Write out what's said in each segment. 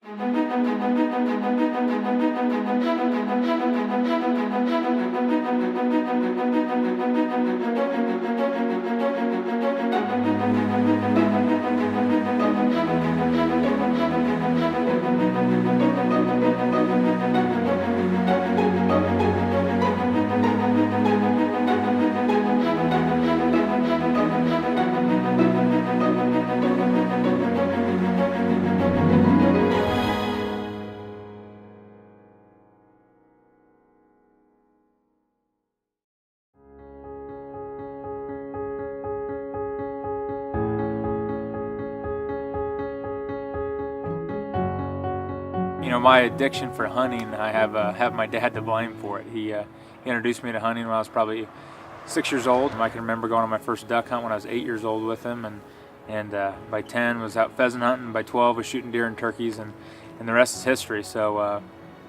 You know, my addiction for hunting, I have my dad to blame for it. He introduced me to hunting when I was probably 6 years old. I can remember going on my first duck hunt when I was 8 years old with him, and by 10 was out pheasant hunting. By 12 was shooting deer and turkeys, and the rest is history. So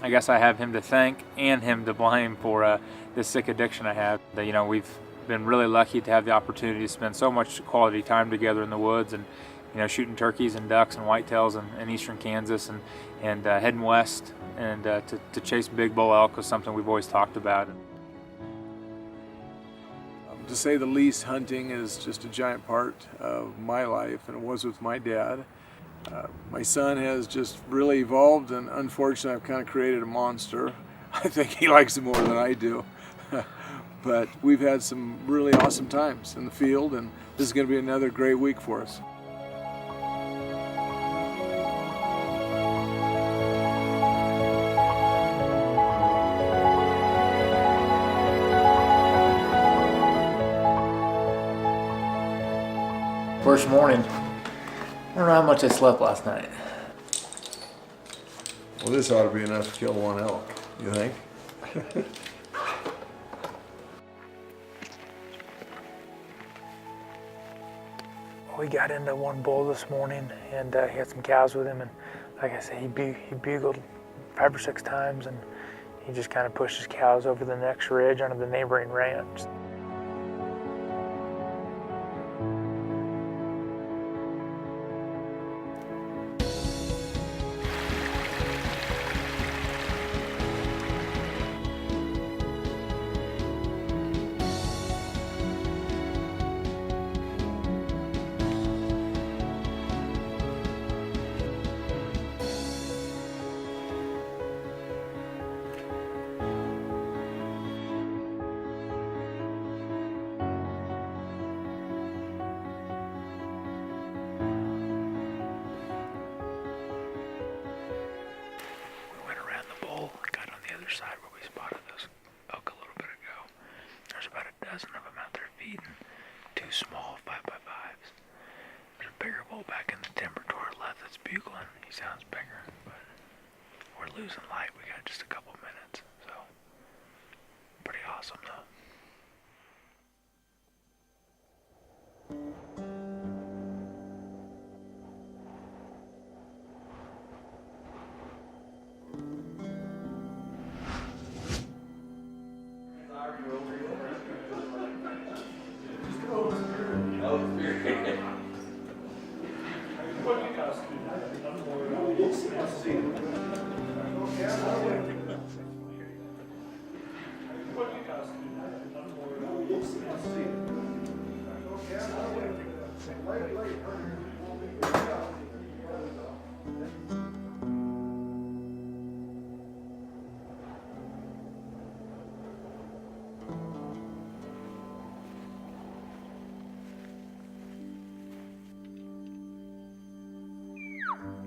I guess I have him to thank and him to blame for this sick addiction I have. You know, we've been really lucky to have the opportunity to spend so much quality time together in the woods, and you know, shooting turkeys and ducks and whitetails in eastern Kansas, and heading west and to chase big bull elk was something we've always talked about. To say the least, hunting is just a giant part of my life, and it was with my dad. My son has just really evolved, and unfortunately I've kind of created a monster. I think he likes it more than I do. But we've had some really awesome times in the field, and this is going to be another great week for us. First morning, I don't know how much I slept last night. Well, this ought to be enough to kill one elk, you think? We got into one bull this morning, and he had some cows with him, and like I said, he bugled 5 or 6 times, and he just kind of pushed his cows over the next ridge onto the neighboring ranch. Side where we spotted those elk a little bit ago. There's about a dozen of them out there feeding. 2 small 5x5s. There's a bigger bull back in the timber to our left that's bugling. He sounds bigger, but we're losing light. We got just a couple minutes, so pretty awesome though.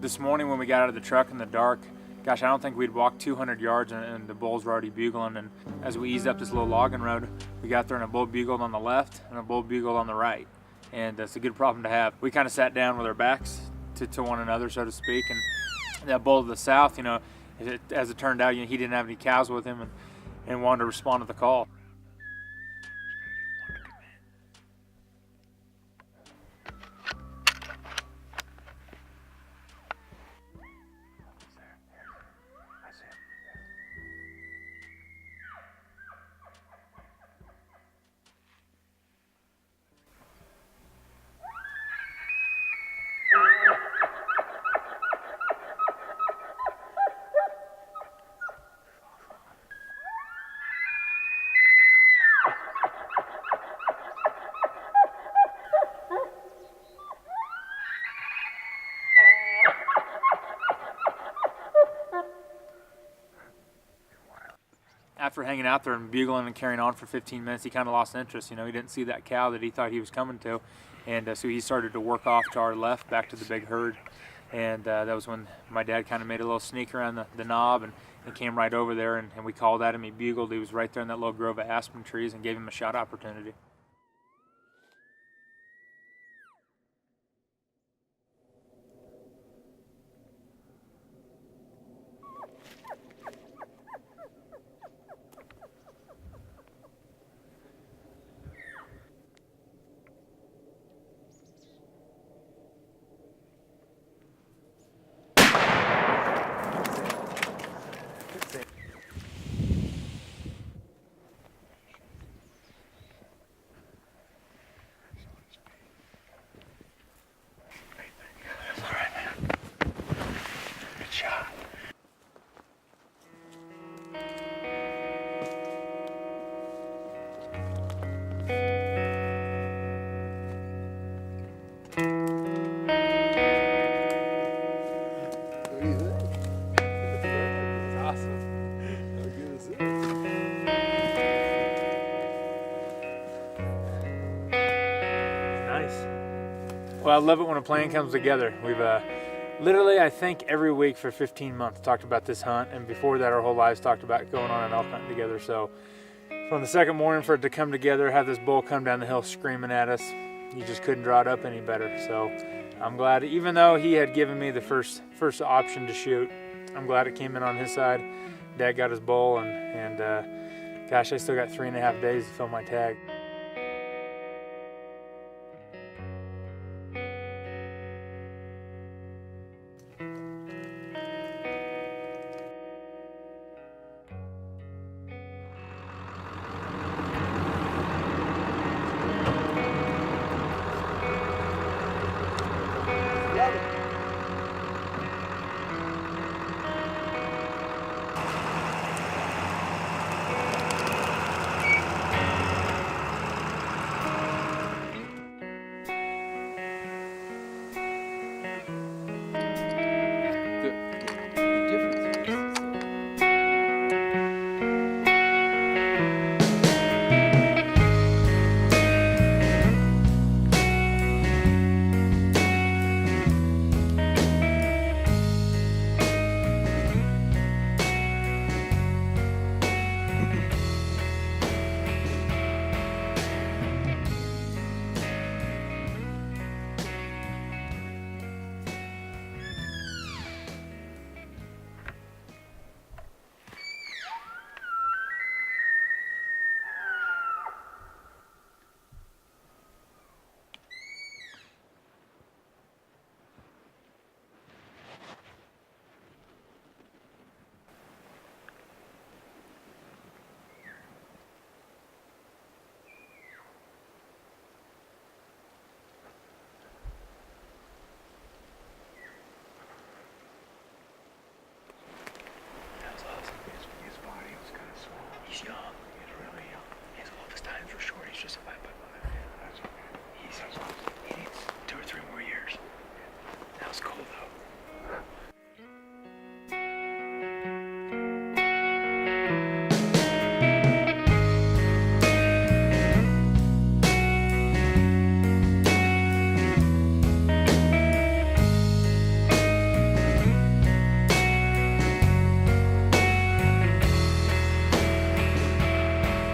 This morning when we got out of the truck in the dark, gosh, I don't think we'd walked 200 yards and the bulls were already bugling. And as we eased up this little logging road, we got there and a bull bugled on the left and a bull bugled on the right. And that's a good problem to have. We kind of sat down with our backs to one another, so to speak. And that bull to the south, you know, as it turned out, you know, he didn't have any cows with him and wanted to respond to the call. after hanging out there and bugling and carrying on for 15 minutes, he kind of lost interest. You know, he didn't see that cow that he thought he was coming to, and so he started to work off to our left back to the big herd. And that was when my dad kind of made a little sneak around the knob and came right over there, and we called at him. He bugled. He was right there in that little grove of aspen trees and gave him a shot opportunity. Well, I love it when a plan comes together. We've literally, I think, every week for 15 months talked about this hunt, and before that our whole lives talked about going on an elk hunt together. So from the second morning for it to come together, have this bull come down the hill screaming at us, you just couldn't draw it up any better. So I'm glad, even though he had given me the first option to shoot, I'm glad it came in on his side. Dad got his bull, and gosh, I still got 3.5 days to fill my tag.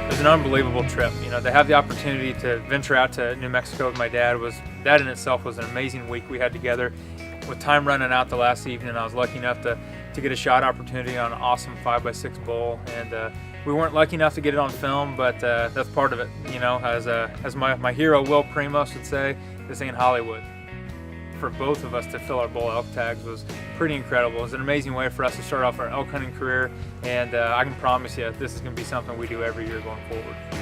It was an unbelievable trip. You know, to have the opportunity to venture out to New Mexico with my dad, that in itself was an amazing week we had together. With time running out the last evening, I was lucky enough to get a shot opportunity on an awesome 5x6 bull, and we weren't lucky enough to get it on film, but that's part of it. You know, as my hero Will Primos would say, this ain't Hollywood. For both of us to fill our bull elk tags was pretty incredible. It was an amazing way for us to start off our elk hunting career, and I can promise you this is going to be something we do every year going forward.